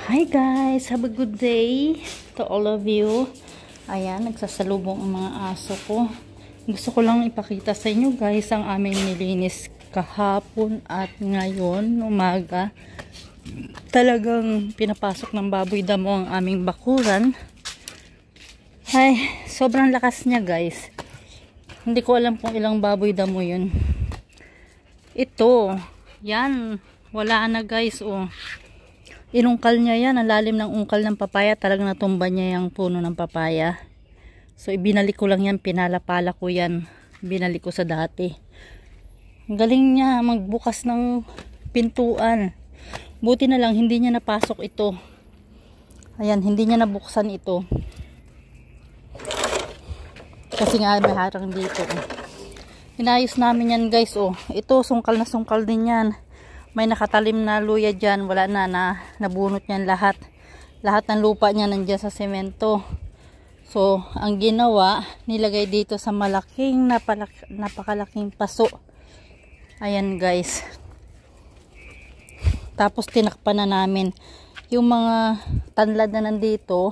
Hi guys! Have a good day to all of you. Ayan, nagsasalubong ang mga aso ko. Gusto ko lang ipakita sa inyo guys ang aming nilinis kahapon at ngayon, umaga. Talagang pinapasok ng baboy damo ang aming bakuran. Ay, sobrang lakas niya guys. Hindi ko alam kung ilang baboy damo yun. Ito, yan, wala na guys, oh. Inungkal niya yan, ang lalim ng ungkal ng papaya, talagang natumba niya yung puno ng papaya. So ibinalik ko lang yan, pinalapala ko yan, binalik ko sa dati. Galing niya magbukas ng pintuan. Buti na lang hindi niya napasok ito. Ayan, hindi niya nabuksan ito. Kasi nga may harang dito. Inayos namin yan guys, oh. Ito sungkal na sungkal din yan. May nakatalim na luya dyan, wala na, nabunot niyan lahat. Lahat ng lupa niya nandiyan sa semento. So, ang ginawa, nilagay dito sa malaking, napakalaking paso. Ayan guys. Tapos tinakpan na namin. Yung mga tanlad na nandito,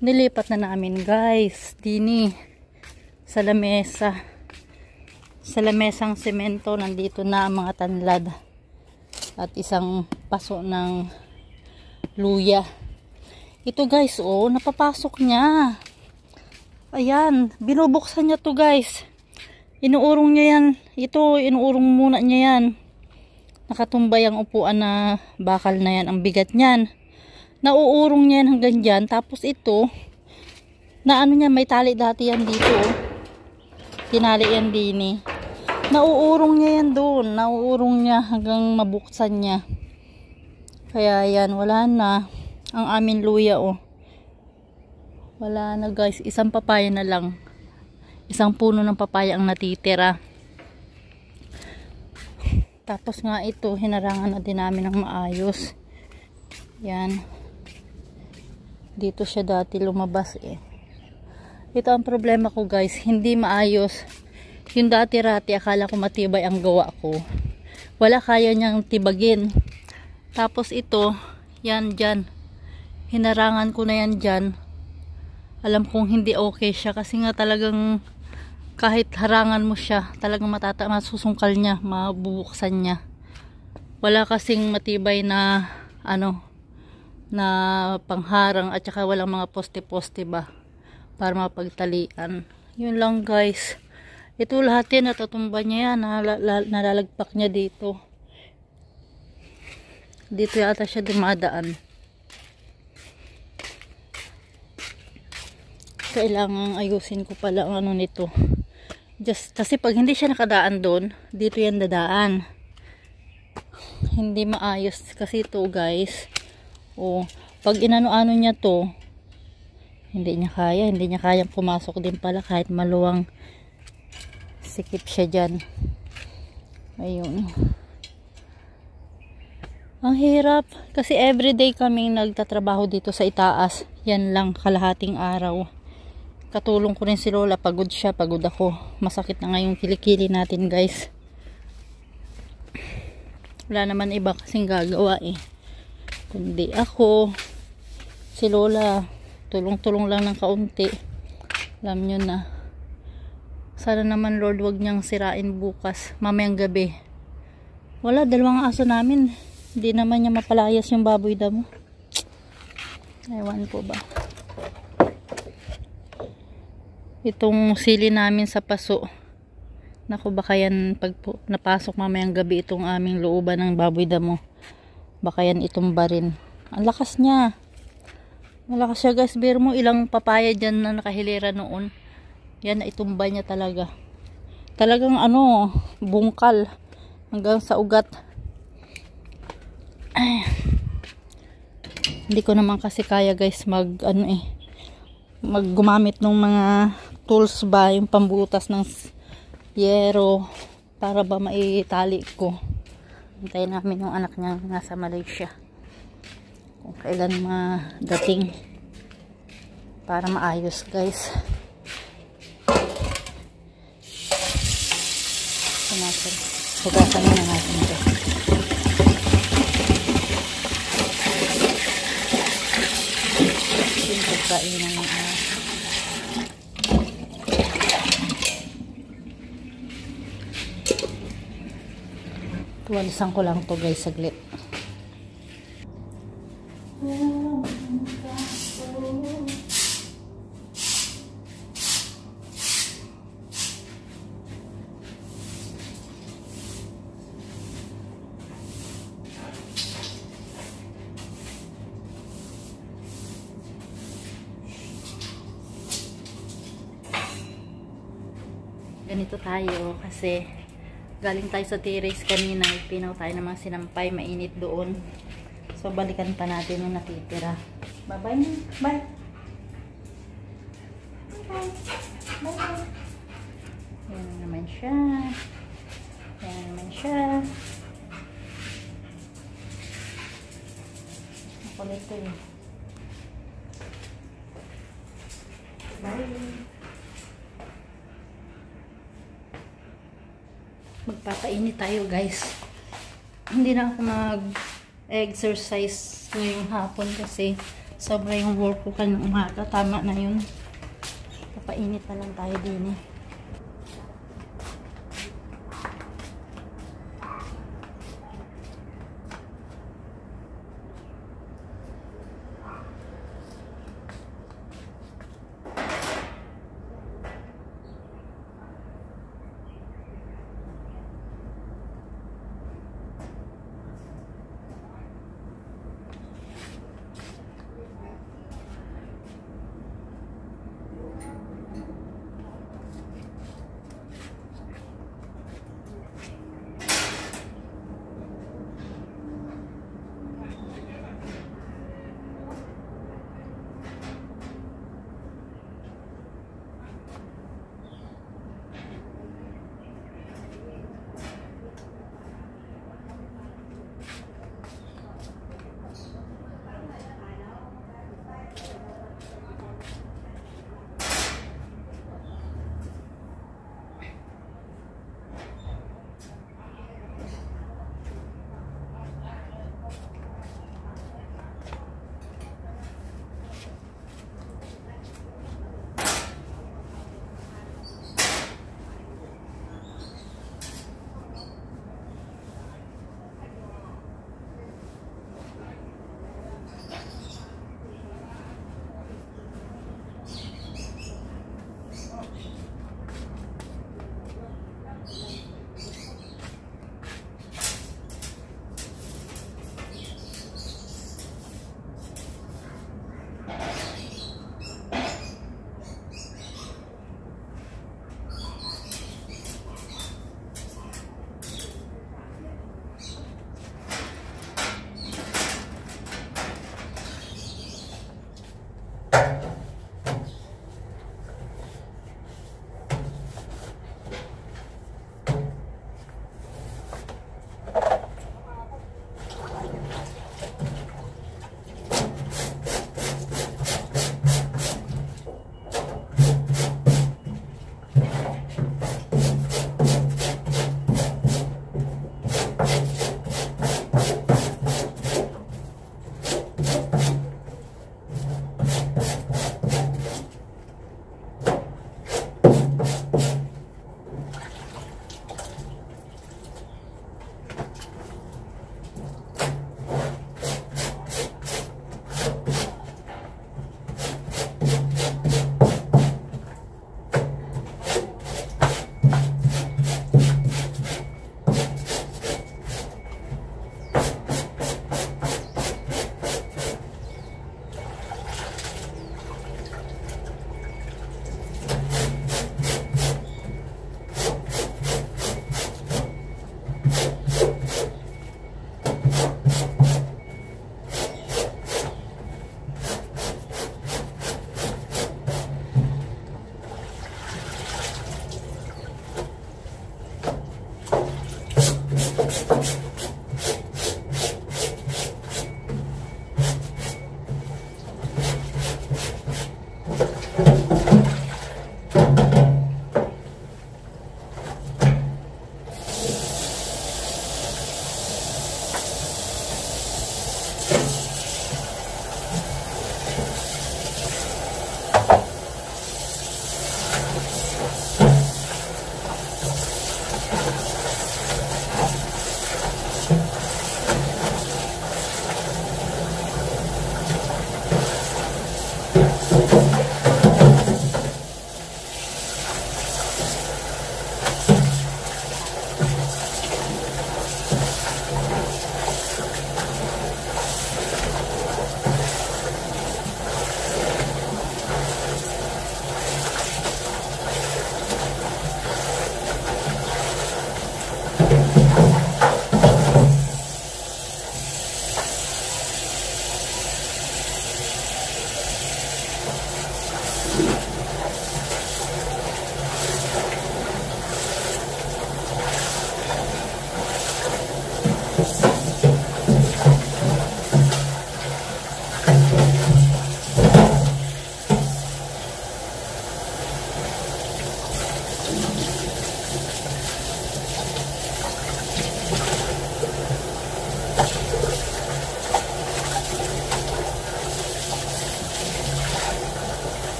nilipat na namin guys. Dini, sa lamesa. Sa lamesang semento, nandito na ang mga tanlad. At isang paso ng luya. Ito guys, oh, napapasok niya. Ayan, binubuksan niya to guys. Inuurong niya yan. Ito, inuurong muna niya yan. Nakatumbay ang upuan na bakal na yan. Ang bigat niyan. Nauurong niya yan hanggang dyan. Tapos ito, na ano niya, may tali dati yan dito. Oh. Tinali yan din eh. Nauurong niya yan doon. Nauurong niya hanggang mabuksan niya. Kaya yan, wala na. Ang amin luya, oh. Wala na guys. Isang papaya na lang. Isang puno ng papaya ang natitira. Tapos nga ito, hinarangan na din namin ng maayos. Yan. Dito siya dati lumabas eh. Ito ang problema ko guys. Hindi maayos. Yung dati-rati, akala ko matibay ang gawa ko. Wala kaya niyang tibagin. Tapos ito, yan dyan. Hinarangan ko na yan dyan. Alam kong hindi okay siya. Kasi nga talagang kahit harangan mo siya, talagang masusungkal niya, mabubuksan niya. Wala kasing matibay na ano, na pangharang at saka walang mga poste-poste ba para mapagtalian. Yun lang guys. Ito lahat yan, natutumba niya yan, nalalagpak niya dito. Dito yata siya dumadaan. Kailangan ayusin ko pala ang ano nito. Kasi pag hindi siya nakadaan doon, dito yan dadaan. Hindi maayos kasi ito guys. O, pag inano-ano niya to, hindi niya kayang pumasok din pala kahit maluwang sikip siya dyan. Ayun. Ang hirap. Kasi everyday kaming nagtatrabaho dito sa itaas. Yan lang, kalahating araw. Katulong ko rin si Lola. Pagod siya, pagod ako. Masakit na nga yung kilikili natin guys. Wala naman iba kasing gagawa eh. Kundi ako, si Lola, tulong-tulong lang ng kaunti. Alam nyo na. Sana naman Lord wag niyang sirain bukas, mamayang gabi. Wala, dalawang aso namin. Hindi naman niya mapalayas yung baboy damo. Ewan po ba. Itong sili namin sa paso. Naku, baka yan pag napasok mamayang gabi itong aming looban ng baboy damo. Baka yan itumba rin. Ang lakas niya. Malakas siya guys. Biro mo ilang papaya dyan na nakahilera noon. Yan, itumba niya talaga. Talagang ano, bungkal. Hanggang sa ugat. Ay. Hindi ko naman kasi kaya guys maggumamit ng mga tools ba, yung pambutas ng yero para ba maitali ko. Hintayin namin yung anak niya nasa Malaysia. Kung kailan madating para maayos guys. Hugasan na natin ito. kainan ng aso. Tuwalisan ko lang to guys, saglit. Ganito tayo kasi galing tayo sa terrace kanina, pinaw tayo ng mga sinampay, mainit doon. So balikan pa natin yung natitira. Bye bye. Bye. Bye. Bye. Yan naman siya. Yan naman siya. Makulit to eh. Bye. Magpapainit tayo guys. Hindi na ako mag-exercise ngayong hapon kasi sobra yung work ko kanina umaga. Tama na yun. Papainit na lang tayo din eh.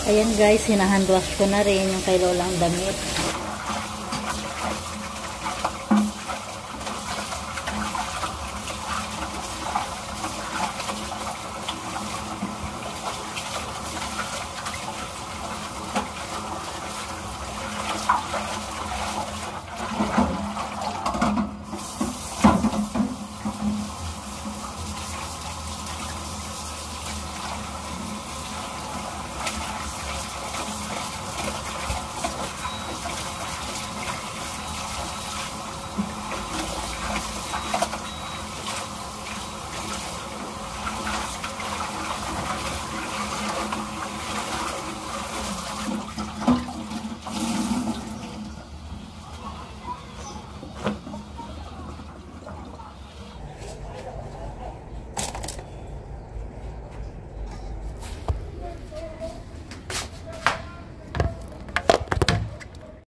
Ayan guys, hinahandwash ko na rin yung kay Lolang damit.